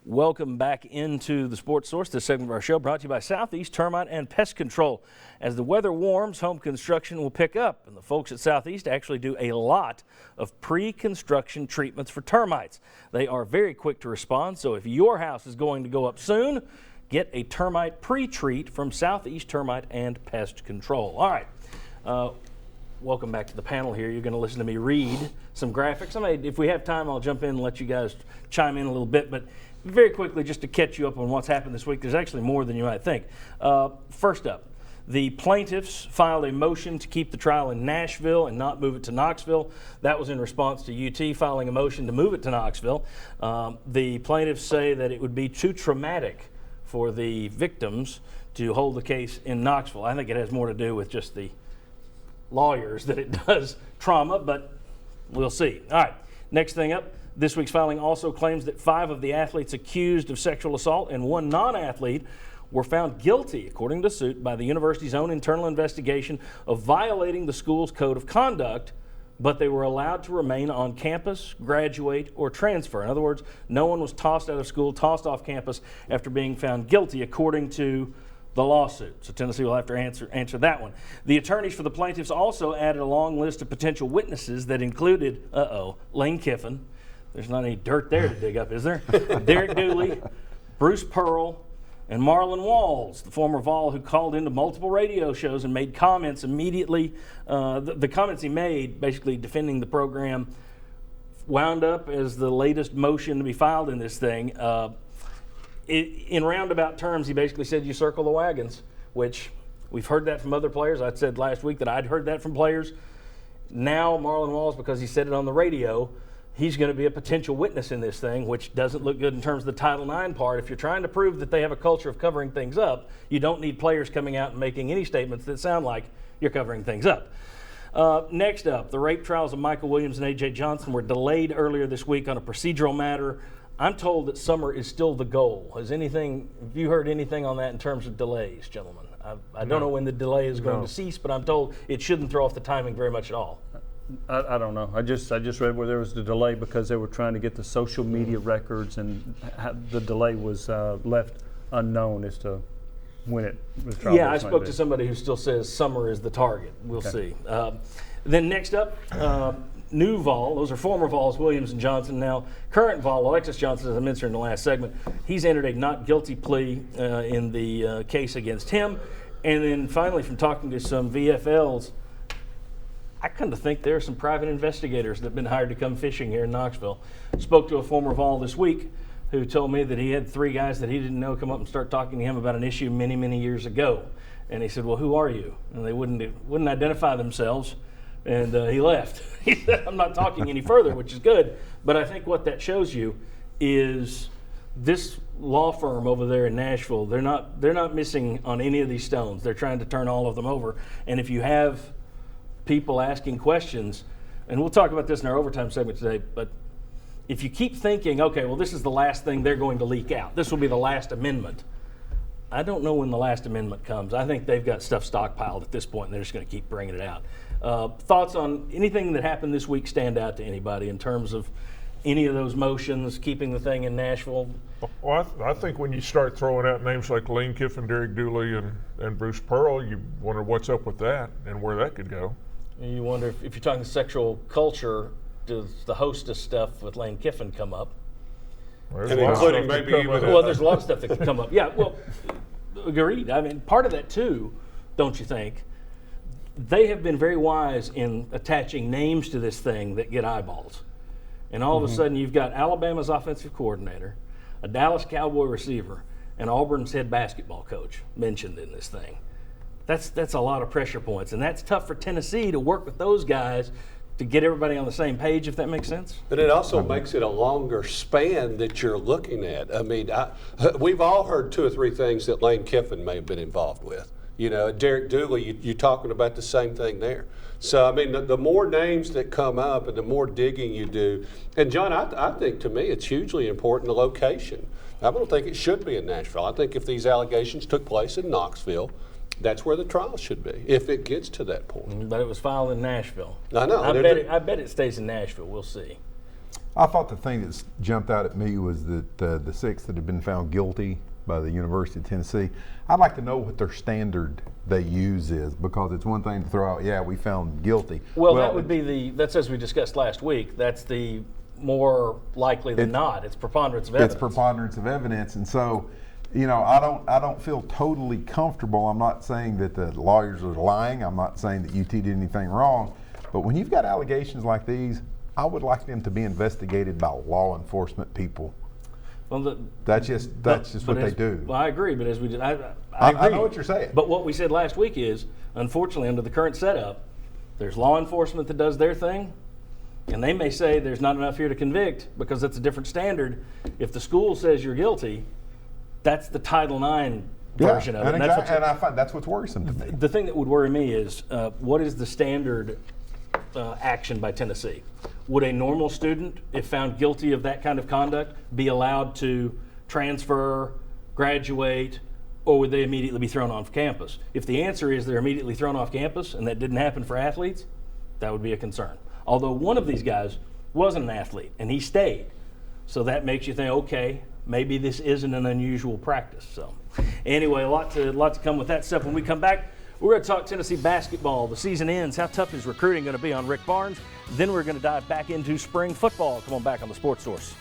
Welcome back into the Sports Source. This segment of our show brought to you by Southeast Termite and Pest Control. As the weather warms, home construction will pick up, and the folks at Southeast actually do a lot of pre-construction treatments for termites. They are very quick to respond, so if your house is going to go up soon, get a termite pre-treat from Southeast Termite and Pest Control. All right. Welcome back to the panel here. You're going to listen to me read some graphics. If we have time, I'll jump in and let you guys chime in a little bit, but very quickly, just to catch you up on what's happened this week, there's actually more than you might think. First up, the plaintiffs filed a motion to keep the trial in Nashville and not move it to Knoxville. That was in response to UT filing a motion to move it to Knoxville. The plaintiffs say that it would be too traumatic for the victims to hold the case in Knoxville. I think it has more to do with just the lawyers than it does trauma, but we'll see. All right, next thing up. This week's filing also claims that 5 of the athletes accused of sexual assault and 1 non-athlete were found guilty, according to the suit, by the university's own internal investigation of violating the school's code of conduct, but they were allowed to remain on campus, graduate, or transfer. In other words, no one was tossed out of school, tossed off campus after being found guilty, according to the lawsuit. So Tennessee will have to answer that one. The attorneys for the plaintiffs also added a long list of potential witnesses that included, Lane Kiffin. There's not any dirt there to dig up, is there? Derek Dooley, Bruce Pearl, and Marlon Walls, the former Vol who called into multiple radio shows and made comments immediately. The comments he made, basically defending the program, wound up as the latest motion to be filed in this thing. In roundabout terms, he basically said you circle the wagons, which we've heard that from other players. I said last week that I'd heard that from players. Now Marlon Walls, because he said it on the radio, he's going to be a potential witness in this thing, which doesn't look good in terms of the Title IX part. If you're trying to prove that they have a culture of covering things up, you don't need players coming out and making any statements that sound like you're covering things up. Next up, the rape trials of Michael Williams and A.J. Johnson were delayed earlier this week on a procedural matter. I'm told that summer is still the goal. Have you heard anything on that in terms of delays, gentlemen? I don't know when the delay is going to cease, but I'm told it shouldn't throw off the timing very much at all. I don't know. I just read where there was a delay because they were trying to get the social media records, and the delay was left unknown as to when it was. Yeah, I spoke to somebody who still says summer is the target. We'll see. Then next up, new Vol. Those are former Vols, Williams and Johnson. Now, current Vol, Alexis Johnson, as I mentioned in the last segment, he's entered a not guilty plea in the case against him. And then finally, from talking to some VFLs, I kind of think there are some private investigators that have been hired to come fishing here in Knoxville. Spoke to a former Vol this week who told me that he had 3 guys that he didn't know come up and start talking to him about an issue many, many years ago. And he said, well, who are you? And they wouldn't identify themselves. And he left. He said, I'm not talking any further, which is good. But I think what that shows you is this law firm over there in Nashville, they're not missing on any of these stones. They're trying to turn all of them over. And if you have people asking questions, and we'll talk about this in our overtime segment today, but if you keep thinking, okay, well, this is the last thing they're going to leak out, this will be the last amendment, I don't know when the last amendment comes. I think they've got stuff stockpiled at this point, and they're just going to keep bringing it out. Thoughts on anything that happened this week stand out to anybody in terms of any of those motions, keeping the thing in Nashville? Well, I think when you start throwing out names like Lane Kiffin, Derek Dooley, and Bruce Pearl, you wonder what's up with that and where that could go. You wonder if you're talking sexual culture, does the hostess stuff with Lane Kiffin come up? Well, and including maybe even there's a lot of stuff that could come up. Yeah, well, agreed. I mean, part of that too, don't you think? They have been very wise in attaching names to this thing that get eyeballs. And all of a sudden you've got Alabama's offensive coordinator, a Dallas Cowboy receiver, and Auburn's head basketball coach mentioned in this thing. That's a lot of pressure points, and that's tough for Tennessee to work with those guys to get everybody on the same page, if that makes sense. But it also makes it a longer span that you're looking at. I mean, we've all heard 2 or 3 things that Lane Kiffin may have been involved with. You know, Derek Dooley, you're talking about the same thing there. So, I mean, the more names that come up and the more digging you do, and John, I think to me it's hugely important, the location. I don't think it should be in Nashville. I think if these allegations took place in Knoxville, that's where the trial should be, if it gets to that point. But it was filed in Nashville. I know. I bet it stays in Nashville. We'll see. I thought the thing that jumped out at me was that the 6 that had been found guilty by the University of Tennessee, I'd like to know what their standard they use is, because it's one thing to throw out, yeah, we found guilty. Well, that would be that's as we discussed last week, that's the more likely than not. It's preponderance of evidence. It's preponderance of evidence, and so, you know, I don't feel totally comfortable. I'm not saying that the lawyers are lying. I'm not saying that UT did anything wrong, but when you've got allegations like these, I would like them to be investigated by law enforcement people. Well, That's just what they do. Well, I agree, but as we did, I I agree. know what you're saying. But what we said last week is, unfortunately, under the current setup, there's law enforcement that does their thing, and they may say there's not enough here to convict because it's a different standard. If the school says you're guilty, that's the Title IX version of it. And, And I find that's what's worrisome to me. the thing that would worry me is what is the standard action by Tennessee? Would a normal student, if found guilty of that kind of conduct, be allowed to transfer, graduate, or would they immediately be thrown off campus? If the answer is they're immediately thrown off campus and that didn't happen for athletes, that would be a concern. Although one of these guys wasn't an athlete and he stayed. So that makes you think, okay, maybe this isn't an unusual practice. So anyway, a lot to come with that stuff. When we come back, we're going to talk Tennessee basketball. The season ends. How tough is recruiting going to be on Rick Barnes? Then we're going to dive back into spring football. Come on back on the Sports Source.